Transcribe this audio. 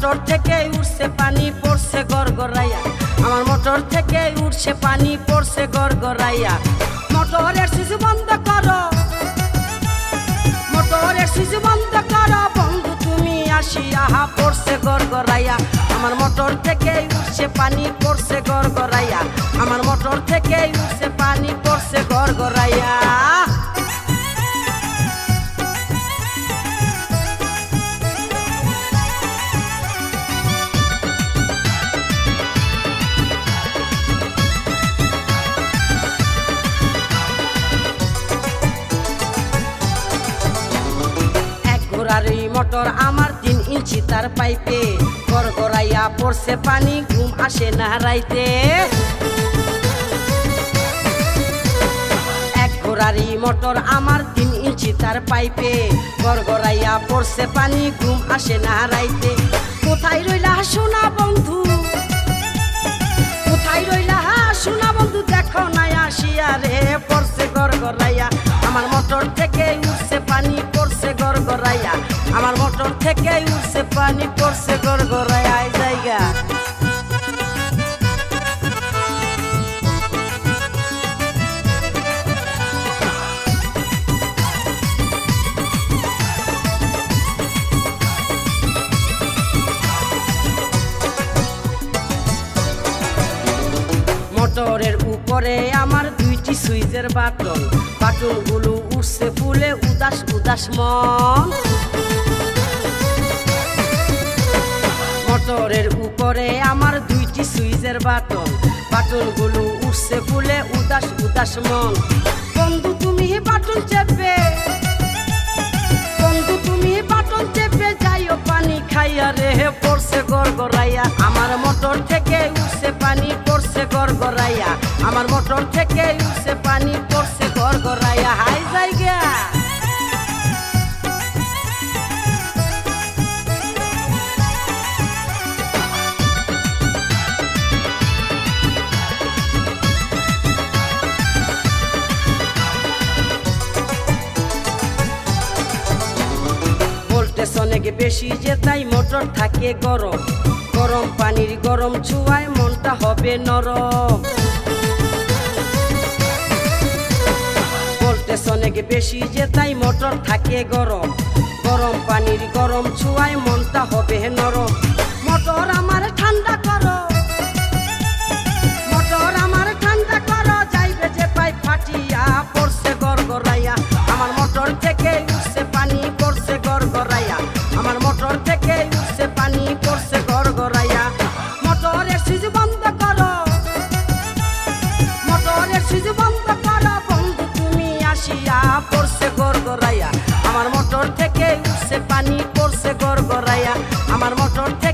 Motor থেকে উঠছে পানি পড়ছে গড়গড়াইয়া, আমার মোটর থেকে উঠছে পানি পড়ছে গড়গড়াইয়া। মোটরের সুইচ বন্ধ করো, মোটরের সুইচ বন্ধ করো বন্ধু তুমি আসিয়া, পড়ছে গড়গড়াইয়া। আমার মোটর থেকে উঠছে পানি পড়ছে গড়গড়াইয়া, আমার মোটর থেকে উঠছে পানি পড়ছে গড়গড়াইয়া। আর এই মোটর আমার 3 ইঞ্চি তার পাইপে, গড়গড়াইয়া পড়ছে পানি ঘুম আসে না রাইতে। এক ঘোড়ারি মোটর আমার 3 ইঞ্চি তার পাইপে, গড়গড়াইয়া পড়ছে পানি ঘুম আসে না রাইতে। কোথায় রইলা সোনা বন্ধু, কোথায় রইলা সোনা বন্ধু, দেখো না আসিয়া রে পড়ছে গড়গড়াইয়া। আমার মোটর থেকে উঠছে পানি পড়ছে গড়গড়াইয়া, আমার মোটর থেকে উঠছে পানি পড়ছে গড়গড়াইয়া। জায়গা মোটরের উপরে আমার 2টি সুইচের বাটন, বাটনগুলো উঠছে ফুলে উদাস উদাস মন। মোটরের উপরে আমার 2টি সুইচের বাটন, বাটনগুলো উঠছে ফুলে উদাস উদাস মন। বন্ধু তুমি বাটন চেপে, বন্ধু তুমি বাটন চেপে যাইও পানি খাইয়া রে পড়ছে গড়গড়াইয়া। আমার মোটর থেকে উঠছে পানি পড়ছে গড়গড়াইয়া, আমার মোটর থেকে উঠছে পানি পড়ছে গড়গড়াইয়া। হাই জায়গা ভোল্টেজ অনেক বেশি যে তাই মোটর থাকে গরম, গরম পানির গরম ছোঁয়ায় মনটা হবে নরম। ভোল্টেজ অনেক বেশি যে তাই মোটর থাকে গরম, গরম পানির গরম ছোঁয়ায় মনটা হবে নরম। মোটর আমার ঠান্ডা করো, মোটর আমার ঠান্ডা করো, যাইবে যে পাইপ ফাটিয়া পড়ছে গড়গড়াইয়া। আমার মোটর থেকে উঠছে পানি পড়ছে গড়গড়াইয়া, আমার মোটর থেকে উঠছে পানি পড়ছে গড়গড়াইয়া। মোটরের সুইচ বন্ধ করো, মোটরের সুইচ বন্ধ করো বন্ধু তুমি আসিয়া, পড়ছে গড়গড়াইয়া। আমার মোটর থেকে উঠছে পানি পড়ছে গড়গড়াইয়া, আমার মোটর থেকে